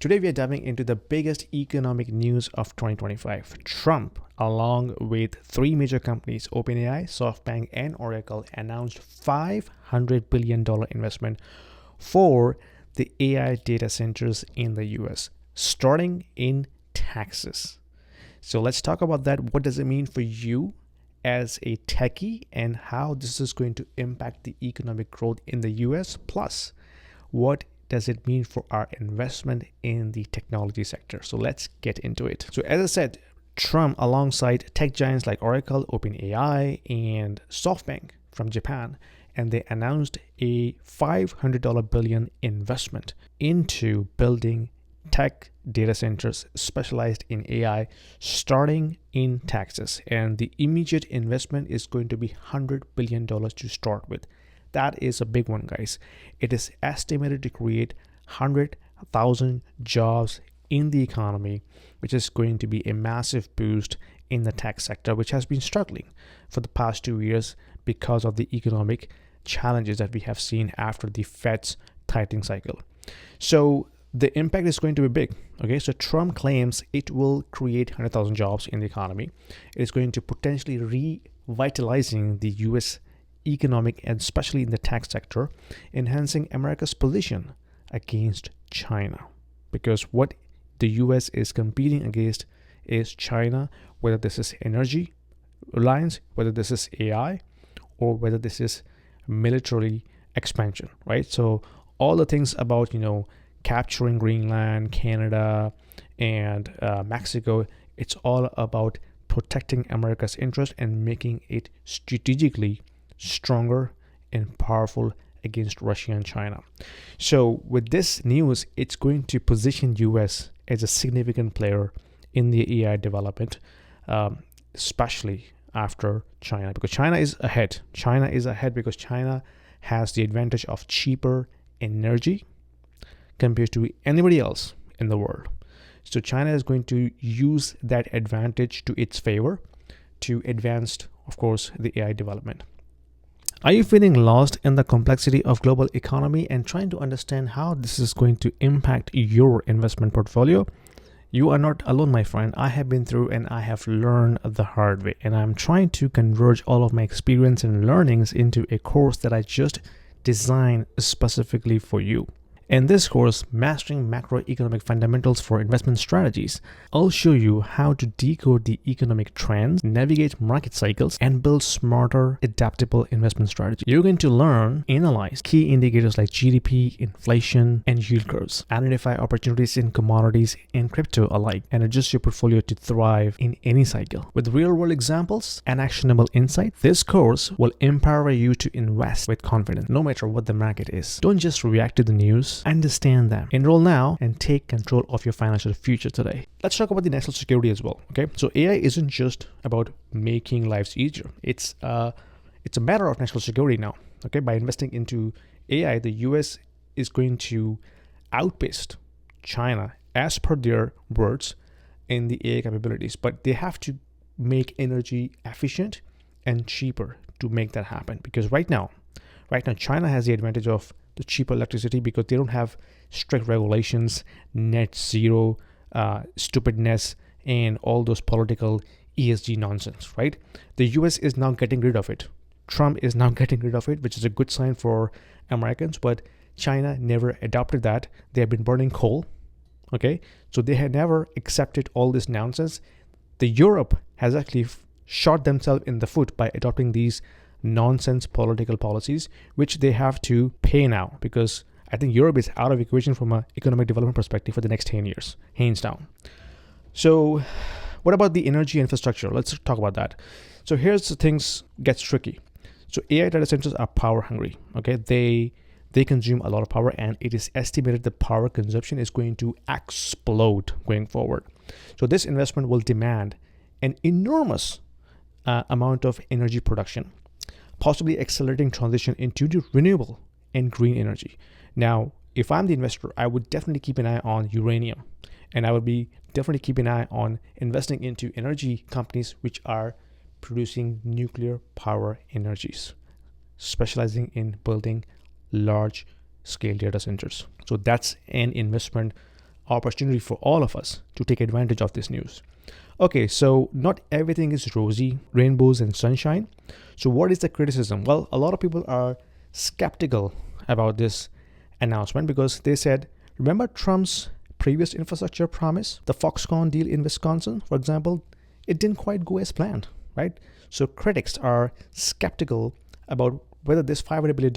Today we are diving into the biggest economic news of 2025. Trump, along with three major companies, OpenAI, SoftBank, and Oracle, announced $500 billion investment for the AI data centers in the US, starting in Texas. So let's talk about that. What does it mean for you as a techie and how this is going to impact the economic growth in the US? Plus, what does it mean for our investment in the technology sector? So let's get into it. So as I said, Trump, alongside tech giants like Oracle, OpenAI, and SoftBank from Japan, and they announced a $500 billion investment into building tech data centers specialized in AI starting in Texas. And the immediate investment is going to be $100 billion to start with. That is a big one, guys. It is estimated to create 100,000 jobs in the economy, which is going to be a massive boost in the tech sector, which has been struggling for the past 2 years because of the economic challenges that we have seen after the Fed's tightening cycle. So the impact is going to be big. Okay, so Trump claims it will create 100,000 jobs in the economy. It is going to potentially revitalizing the U.S. economic and especially in the tech sector, enhancing America's position against China. Because what the US is competing against is China, whether this is energy reliance, whether this is AI, or whether this is military expansion, right? So all the things about, capturing Greenland, Canada, and Mexico, it's all about protecting America's interest and making it strategically stronger and powerful against Russia and China. So with this news, it's going to position US as a significant player in the AI development, especially after China, because China is ahead. China is ahead because China has the advantage of cheaper energy compared to anybody else in the world. So China is going to use that advantage to its favor to advance, of course, the AI development. Are you feeling lost in the complexity of global economy and trying to understand how this is going to impact your investment portfolio? You are not alone, my friend. I have been through and I have learned the hard way, and I'm trying to converge all of my experience and learnings into a course that I just designed specifically for you. In this course, Mastering Macroeconomic Fundamentals for Investment Strategies, I'll show you how to decode the economic trends, navigate market cycles, and build smarter, adaptable investment strategies. You're going to learn, analyze key indicators like GDP, inflation, and yield curves, identify opportunities in commodities and crypto alike, and adjust your portfolio to thrive in any cycle. With real-world examples and actionable insight, this course will empower you to invest with confidence, no matter what the market is. Don't just react to the news. Understand them. Enroll now and take control of your financial future today. Let's talk about the national security as well. Okay, so AI isn't just about making lives easier. It's a matter of national security now. Okay, by investing into AI, the US is going to outpace China, as per their words, in the AI capabilities. But they have to make energy efficient and cheaper to make that happen. Because right now, China has the advantage of the cheaper electricity because they don't have strict regulations, net zero, stupidness, and all those political ESG nonsense, right? The US is now getting rid of it. Trump is now getting rid of it, which is a good sign for Americans, but China never adopted that. They have been burning coal, okay? So they had never accepted all this nonsense. The Europe has actually shot themselves in the foot by adopting these nonsense political policies, which they have to pay now, because I think Europe is out of equation from an economic development perspective for the next 10 years, hands down. So what about the energy infrastructure? Let's talk about that. So here's the things gets tricky. So AI data centers are power hungry. Okay, they consume a lot of power, and it is estimated the power consumption is going to explode going forward. So this investment will demand an enormous amount of energy production, possibly accelerating transition into the renewable and green energy. Now, if I'm the investor, I would definitely keep an eye on uranium, and I would be definitely keep an eye on investing into energy companies which are producing nuclear power energies, specializing in building large scale data centers. So that's an investment opportunity for all of us to take advantage of this news. Okay, so not everything is rosy, rainbows and sunshine. So what is the criticism? Well, a lot of people are skeptical about this announcement because they said, remember Trump's previous infrastructure promise, the Foxconn deal in Wisconsin, for example, it didn't quite go as planned, right? So critics are skeptical about whether this $500 billion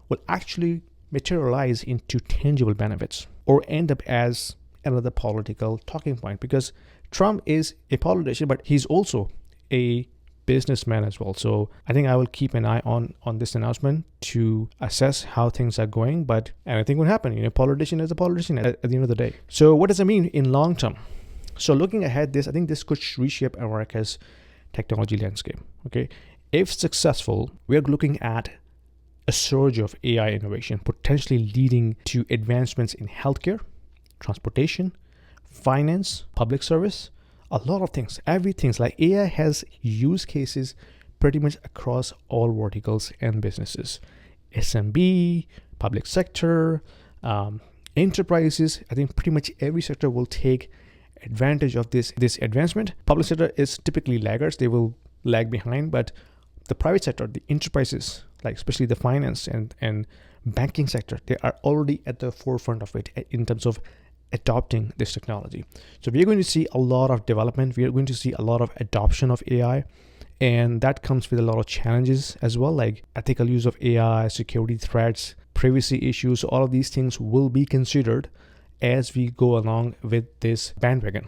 will actually materialize into tangible benefits or end up as another political talking point, because Trump is a politician, but he's also a businessman as well. So I think I will keep an eye on this announcement to assess how things are going, but anything will happen. A politician is a politician at the end of the day. So what does it mean in long term? So looking ahead, I think this could reshape America's technology landscape. Okay, if successful, we are looking at a surge of AI innovation, potentially leading to advancements in healthcare, transportation, finance, public service, a lot of things. Everything like AI has use cases pretty much across all verticals and businesses. SMB, public sector, enterprises. I think pretty much every sector will take advantage of this advancement. Public sector is typically laggards. They will lag behind, but the private sector, the enterprises, like especially the finance and banking sector, they are already at the forefront of it in terms of adopting this technology. So we are going to see a lot of development. We are going to see a lot of adoption of AI, and that comes with a lot of challenges as well, like ethical use of AI, security threats, privacy issues. All of these things will be considered as we go along with this bandwagon.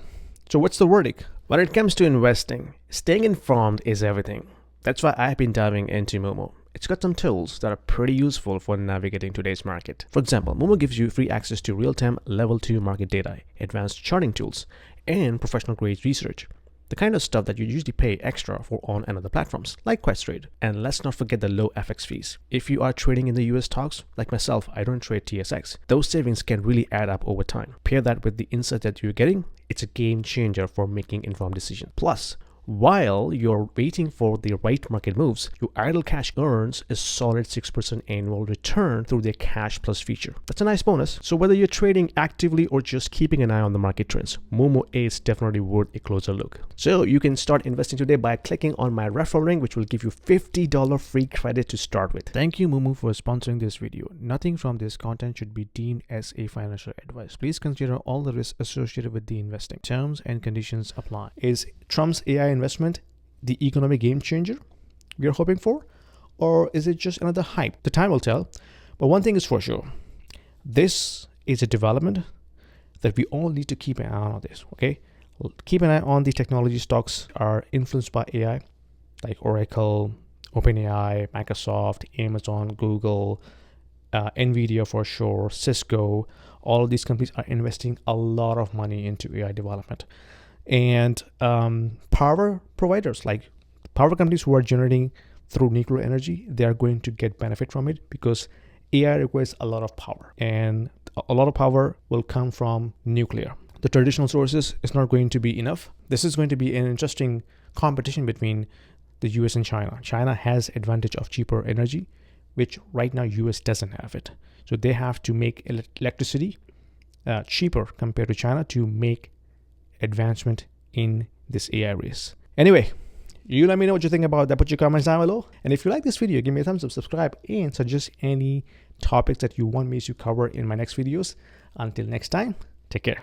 So what's the verdict? When it comes to investing, staying informed is everything. That's why I've been diving into Momo. It's got some tools that are pretty useful for navigating today's market. For example, Momo gives you free access to real-time level 2 market data, advanced charting tools, and professional-grade research. The kind of stuff that you usually pay extra for on other platforms, like QuestTrade. And let's not forget the low FX fees. If you are trading in the US stocks, like myself, I don't trade TSX. Those savings can really add up over time. Pair that with the insight that you're getting, it's a game changer for making informed decisions. Plus, while you're waiting for the right market moves, your idle cash earns a solid 6% annual return through their Cash Plus feature. That's a nice bonus. So whether you're trading actively or just keeping an eye on the market trends, Momo is definitely worth a closer look. So you can start investing today by clicking on my referral link, which will give you $50 free credit to start with. Thank you, Momo, for sponsoring this video. Nothing from this content should be deemed as a financial advice. Please consider all the risks associated with the investing. Terms and conditions apply. Is Trump's AI investment the economic game changer we are hoping for, or is it just another hype? The time will tell, but one thing is for sure, this is a development that we all need to keep an eye on this. Okay, keep an eye on the technology stocks are influenced by AI, like Oracle, OpenAI, Microsoft, Amazon, Google, Nvidia for sure, Cisco. All of these companies are investing a lot of money into AI development. And power providers, like power companies who are generating through nuclear energy, they are going to get benefit from it because AI requires a lot of power, and a lot of power will come from nuclear. The traditional sources is not going to be enough. This is going to be an interesting competition between the US and China. China has advantage of cheaper energy, which right now US doesn't have it. So they have to make electricity cheaper compared to China to make advancement in this AI race. Anyway, you let me know what you think about that. Put your comments down below. And if you like this video, give me a thumbs up, subscribe, and suggest any topics that you want me to cover in my next videos. Until next time, take care.